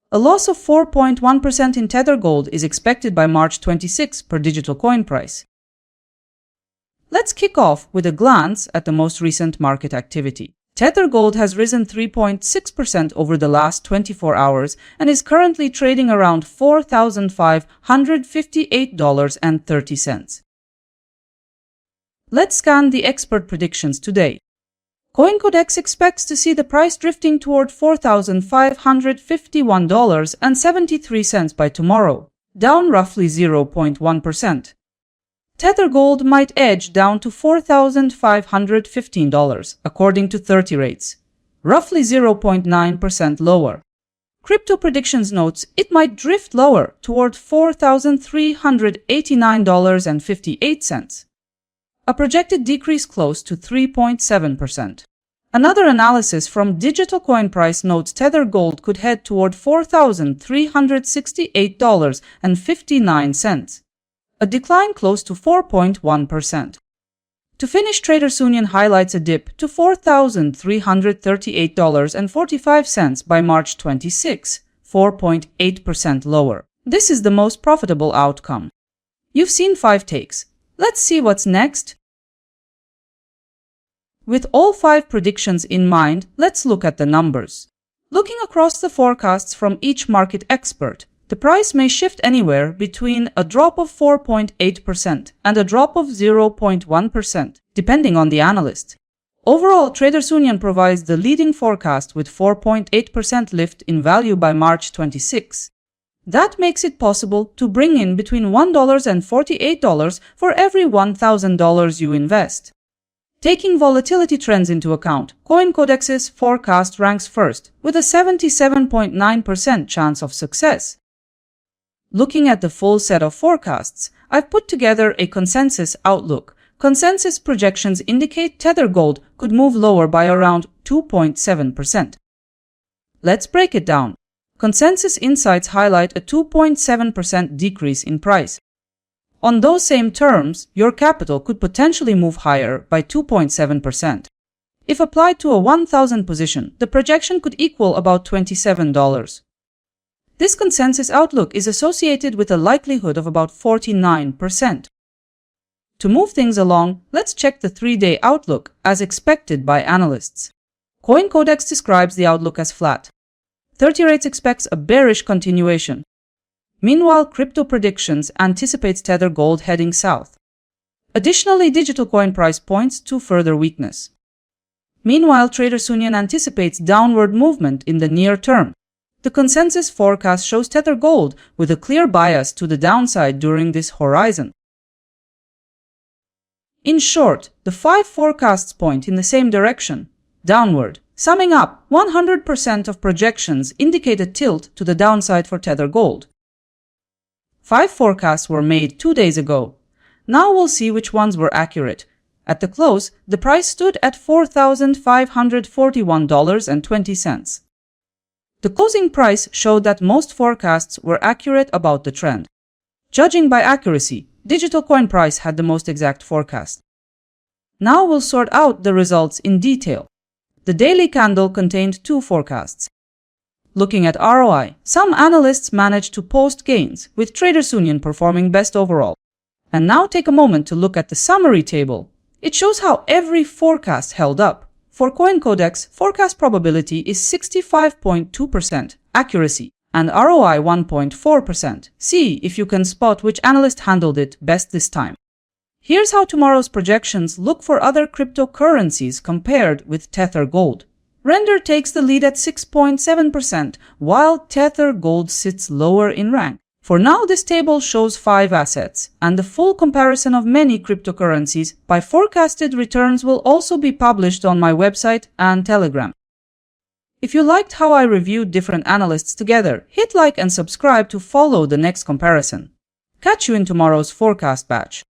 A loss of 4.1% in Tether Gold is expected by March 26 per digital coin price. Let's kick off with a glance at the most recent market activity. Tether Gold has risen 3.6% over the last 24 hours and is currently trading around $4,558.30. Let's scan the expert predictions today. CoinCodex expects to see the price drifting toward $4,551.73 by tomorrow, down roughly 0.1%. Tether Gold might edge down to $4,515, according to 30 rates, roughly 0.9% lower. Crypto Predictions notes it might drift lower toward $4,389.58, a projected decrease close to 3.7%. Another analysis from Digital Coin Price notes Tether Gold could head toward $4,368.59. A decline close to 4.1%. To finish, Traders Union highlights a dip to $4,338.45 by March 26, 4.8% lower. This is the most profitable outcome. You've seen 5 takes. Let's see what's next. With all 5 predictions in mind, let's look at the numbers. Looking across the forecasts from each market expert, the price may shift anywhere between a drop of 4.8% and a drop of 0.1%, depending on the analyst. Overall, Traders Union provides the leading forecast with 4.8% lift in value by March 26. That makes it possible to bring in between $1 and $48 for every $1,000 you invest. Taking volatility trends into account, CoinCodex's forecast ranks first, with a 77.9% chance of success. Looking at the full set of forecasts, I've put together a consensus outlook. Consensus projections indicate Tether Gold could move lower by around 2.7%. Let's break it down. Consensus insights highlight a 2.7% decrease in price. On those same terms, your capital could potentially move higher by 2.7%. If applied to a 1,000 position, the projection could equal about $27. This consensus outlook is associated with a likelihood of about 49%. To move things along, let's check the 3-day outlook as expected by analysts. CoinCodex describes the outlook as flat. 30 rates expects a bearish continuation. Meanwhile, Crypto Predictions anticipates Tether Gold heading south. Additionally, Digital Coin Price points to further weakness. Meanwhile, Traders Union anticipates downward movement in the near term. The consensus forecast shows Tether Gold with a clear bias to the downside during this horizon. In short, the 5 forecasts point in the same direction, downward. Summing up, 100% of projections indicate a tilt to the downside for Tether Gold. 5 forecasts were made 2 days ago. Now we'll see which ones were accurate. At the close, the price stood at $4,541.20. The closing price showed that most forecasts were accurate about the trend. Judging by accuracy, Digital Coin Price had the most exact forecast. Now we'll sort out the results in detail. The daily candle contained 2 forecasts. Looking at ROI, some analysts managed to post gains, with Traders Union performing best overall. And now take a moment to look at the summary table. It shows how every forecast held up. For CoinCodex, forecast probability is 65.2%, accuracy, and ROI 1.4%. See if you can spot which analyst handled it best this time. Here's how tomorrow's projections look for other cryptocurrencies compared with Tether Gold. Render takes the lead at 6.7%, while Tether Gold sits lower in rank. For now, this table shows 5 assets, and the full comparison of many cryptocurrencies by forecasted returns will also be published on my website and Telegram. If you liked how I reviewed different analysts together, hit like and subscribe to follow the next comparison. Catch you in tomorrow's forecast batch.